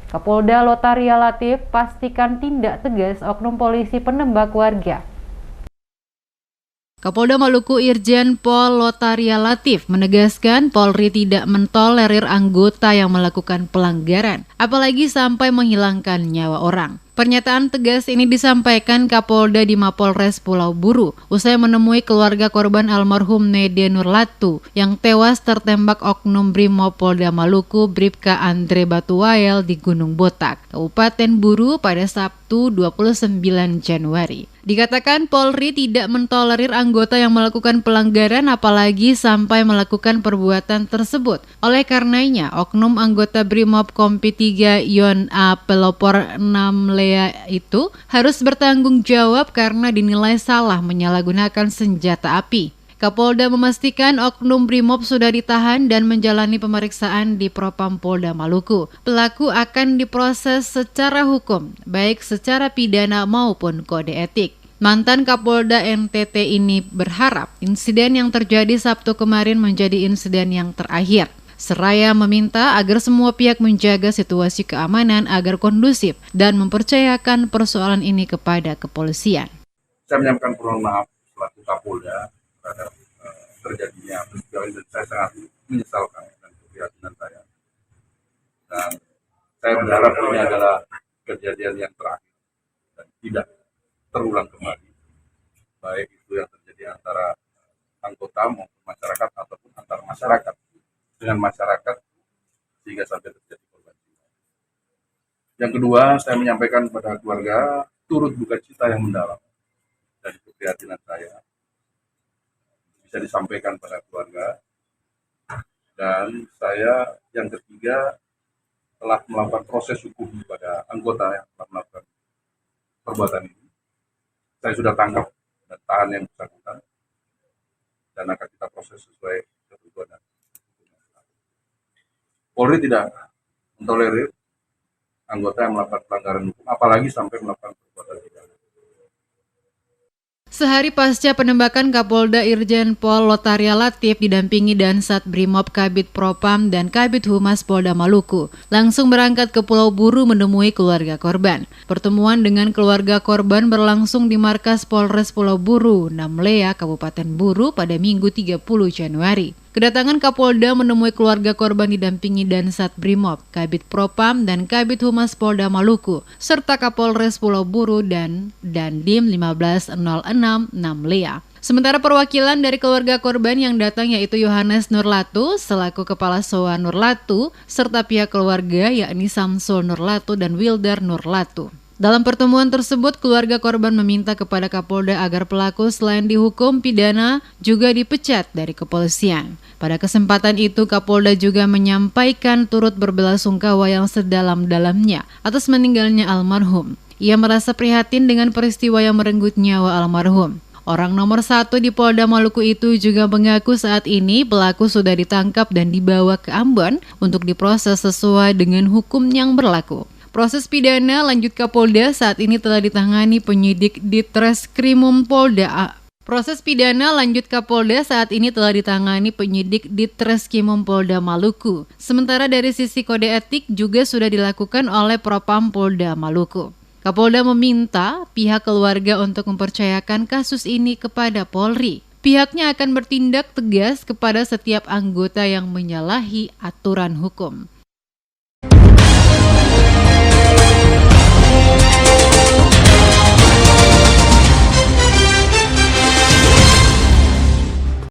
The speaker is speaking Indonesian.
Kapolda Lotaria Latif pastikan tindak tegas oknum polisi penembak warga. Kapolda Maluku Irjen Pol Lotaria Latif menegaskan Polri tidak mentolerir anggota yang melakukan pelanggaran, apalagi sampai menghilangkan nyawa orang. Pernyataan tegas ini disampaikan Kapolda di Mapolres Pulau Buru usai menemui keluarga korban almarhum Nede Nurlatu yang tewas tertembak oknum Brimob Polda Maluku Bribka Andre Batuwael di Gunung Botak, Kabupaten Buru pada Sabtu 29 Januari. Dikatakan Polri tidak mentolerir anggota yang melakukan pelanggaran apalagi sampai melakukan perbuatan tersebut. Oleh karenanya, oknum anggota Brimob Kompi 3 Yon A Pelopor 6 Lea itu harus bertanggung jawab karena dinilai salah menyalahgunakan senjata api. Kapolda memastikan oknum Brimob sudah ditahan dan menjalani pemeriksaan di Propam Polda Maluku. Pelaku akan diproses secara hukum, baik secara pidana maupun kode etik. Mantan Kapolda NTT ini berharap insiden yang terjadi Sabtu kemarin menjadi insiden yang terakhir. Seraya meminta agar semua pihak menjaga situasi keamanan agar kondusif dan mempercayakan persoalan ini kepada kepolisian. Saya menyampaikan permohonan maaf selaku Kapolda terhadap terjadinya peristiwa ini, dan saya sangat menyesalkan dan keprihatinan saya. Dan saya berharap ini adalah kejadian yang terakhir dan tidak terulang kembali, baik itu yang terjadi antara anggota maupun masyarakat ataupun antar masyarakat dengan masyarakat sehingga sampai terjadi korban jiwa. Yang kedua, saya menyampaikan kepada keluarga turut duka cita yang mendalam dan keprihatinan saya bisa disampaikan pada keluarga. Dan saya yang ketiga telah melakukan proses hukum kepada anggota yang telah melakukan perbuatan ini. Saya sudah tangkap dan tahan yang bersangkutan dan akan kita proses sesuai ketentuan dan hukum. Polri tidak mentolerir anggota yang melakukan pelanggaran hukum, apalagi sampai melakukan perbuatan pidana. Sehari pasca penembakan, Kapolda Irjen Pol Lotaria Latif didampingi Dansat Brimob Kabid Propam dan Kabid Humas Polda Maluku langsung berangkat ke Pulau Buru menemui keluarga korban. Pertemuan dengan keluarga korban berlangsung di markas Polres Pulau Buru, 6 Lea, Kabupaten Buru pada Minggu 30 Januari. Kedatangan Kapolda menemui keluarga korban didampingi Dansat Brimob, Kabid Propam, dan Kabid Humas Polda Maluku, serta Kapolres Pulau Buru dan Dandim 1506 6 Lea. Sementara perwakilan dari keluarga korban yang datang yaitu Yohanes Nurlatu selaku Kepala SOA Nurlatu, serta pihak keluarga yakni Samsul Nurlatu dan Wilder Nurlatu. Dalam pertemuan tersebut, keluarga korban meminta kepada Kapolda agar pelaku selain dihukum pidana juga dipecat dari kepolisian. Pada kesempatan itu, Kapolda juga menyampaikan turut berbelasungkawa yang sedalam-dalamnya atas meninggalnya almarhum. Ia merasa prihatin dengan peristiwa yang merenggut nyawa almarhum. Orang nomor 1 di Polda Maluku itu juga mengaku saat ini pelaku sudah ditangkap dan dibawa ke Ambon untuk diproses sesuai dengan hukum yang berlaku. Proses pidana lanjut Kapolda saat ini telah ditangani penyidik Ditreskrimum Polda. Proses pidana lanjut Kapolda saat ini telah ditangani penyidik Ditreskrimum Polda Maluku. Sementara dari sisi kode etik juga sudah dilakukan oleh Propam Polda Maluku. Kapolda meminta pihak keluarga untuk mempercayakan kasus ini kepada Polri. Pihaknya akan bertindak tegas kepada setiap anggota yang menyalahi aturan hukum.